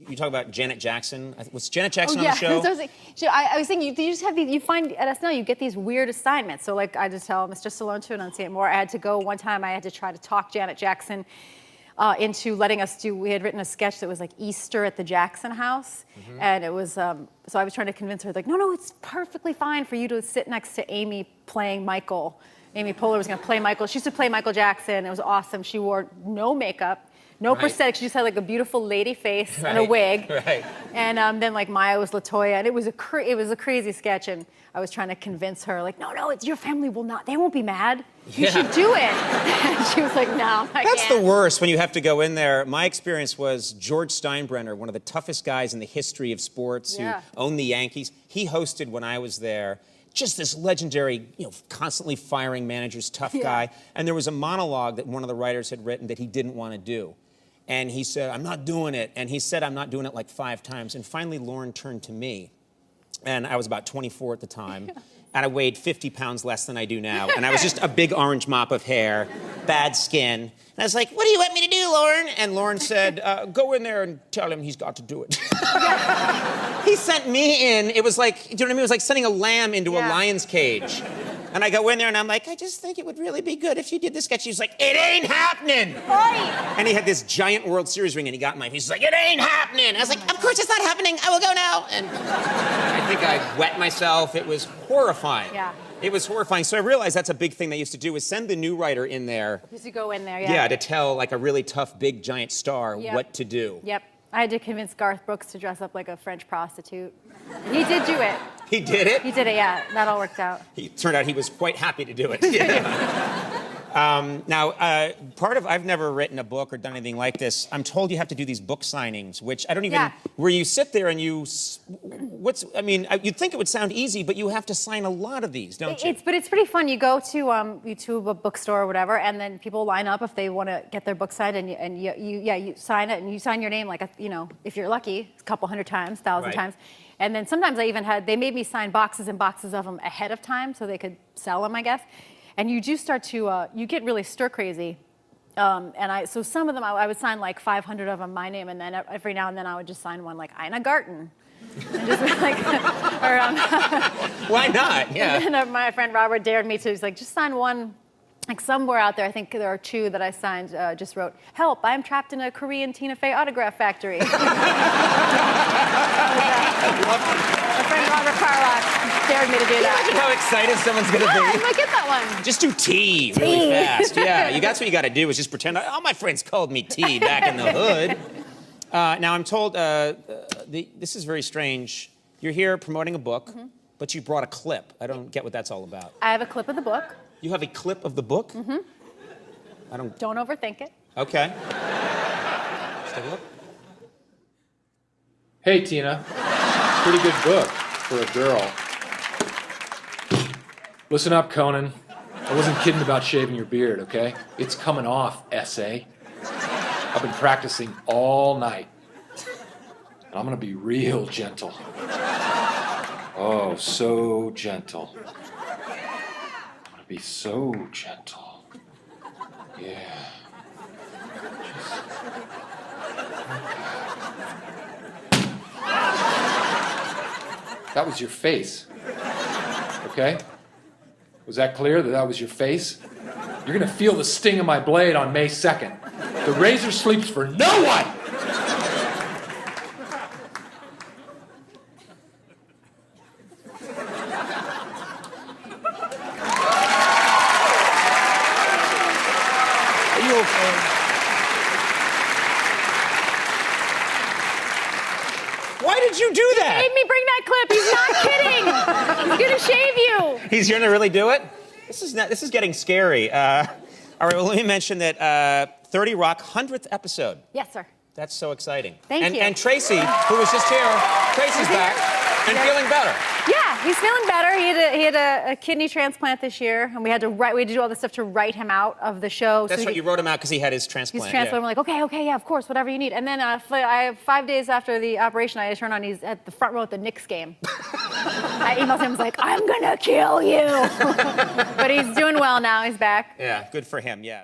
You talk about Janet Jackson. Was Janet Jackson on the show? I was thinking, you just have these, you find at SNL, you get these weird assignments. So like I just tell Mr. Stallone to enunciate more. I had to go one time, I had to try to talk Janet Jackson into letting us do, we had written a sketch that was like Easter at the Jackson house. And it was, so I was trying to convince her, like, no, it's perfectly fine for you to sit next to Amy playing Michael. Amy Poehler was gonna play Michael. She used to play Michael Jackson. It was awesome. She wore no makeup. No prosthetics, she just had like a beautiful lady face and a wig. And then like Maya was LaToya, and it was a crazy sketch, and I was trying to convince her, like, no, it's your family will not, they won't be mad. You should do it. And she was like, no, I That's can't. the worst when you have to go in there. My experience was George Steinbrenner, one of the toughest guys in the history of sports, who owned the Yankees. He hosted when I was there. Just this legendary, constantly firing managers, tough guy. And there was a monologue that one of the writers had written that he didn't want to do. And he said, I'm not doing it. And he said, I'm not doing it like 5 times. And finally, Lauren turned to me. And I was about 24 at the time. And I weighed 50 pounds less than I do now. And I was just a big orange mop of hair, bad skin. And I was like, what do you want me to do, Lauren? And Lauren said, go in there and tell him he's got to do it. He sent me in. It was like, do you know what I mean? It was like sending a lamb into a lion's cage. And I go in there and I'm like, I just think it would really be good if you did this sketch. He was like, it ain't happening. And he had this giant World Series ring and he got my, he's like, it ain't happening. I was like, of course it's not happening. I will go now. And I think I wet myself. It was horrifying. It was horrifying. So I realized that's a big thing they used to do is send the new writer in there. Used to go in there, Yeah, to tell like a really tough, big, giant star what to do. I had to convince Garth Brooks to dress up like a French prostitute. He did do it. He did it? He did it, yeah. That all worked out. It turned out he was quite happy to do it. Now, I've never written a book or done anything like this. I'm told you have to do these book signings, which I don't even, where you sit there and you'd think it would sound easy, but you have to sign a lot of these, don't you? But it's pretty fun. You go to a bookstore or whatever, and then people line up if they want to get their book signed, and you sign it, and you sign your name like, if you're lucky, a couple hundred times, 1,000 times. And then sometimes they made me sign boxes and boxes of them ahead of time so they could sell them, I guess. And you do start to, you get really stir crazy. So some of them, I would sign like 500 of them, my name, and then every now and then I would just sign one like Ina Garten. And just like, why not? Yeah. And then my friend Robert dared me to, he's like, just sign one. Like somewhere out there, I think there are 2 that I signed, just wrote, help, I'm trapped in a Korean Tina Fey autograph factory. My friend Robert Carlock dared me to do that. Imagine how excited someone's gonna be. I might get that one. Just do T really fast. Yeah, that's what you gotta do is just pretend, all my friends called me T back in the hood. Now I'm told, this is very strange. You're here promoting a book, but you brought a clip. I don't get what that's all about. I have a clip of the book. You have a clip of the book? Don't overthink it. Okay. Let's take a look. Hey, Tina. Pretty good book for a girl. Listen up, Conan. I wasn't kidding about shaving your beard, okay? It's coming off, essay. I've been practicing all night. And I'm gonna be real gentle. Oh, so gentle. Be so gentle. Yeah. That was your face. Okay? Was that clear that that was your face? You're gonna feel the sting of my blade on May 2nd. The razor sleeps for no one! Why did you do that? He made me bring that clip. He's not kidding. He's gonna shave you. He's gonna really do it? This is getting scary. All right, well, let me mention that 30 Rock, 100th episode. Yes, sir. That's so exciting. Thank you. And Tracy, who was just here, Tracy's back and feeling better. Yeah, he's feeling better. He had a kidney transplant this year, and we had to do all this stuff to write him out of the show. That's right, you wrote him out because he had his transplant. His transplant. We're like, okay, yeah, of course, whatever you need. And then 5 days after the operation, I turned on. He's at the front row at the Knicks game. I emailed him. I was like, I'm gonna kill you. But he's doing well now. He's back. Yeah, good for him. Yeah.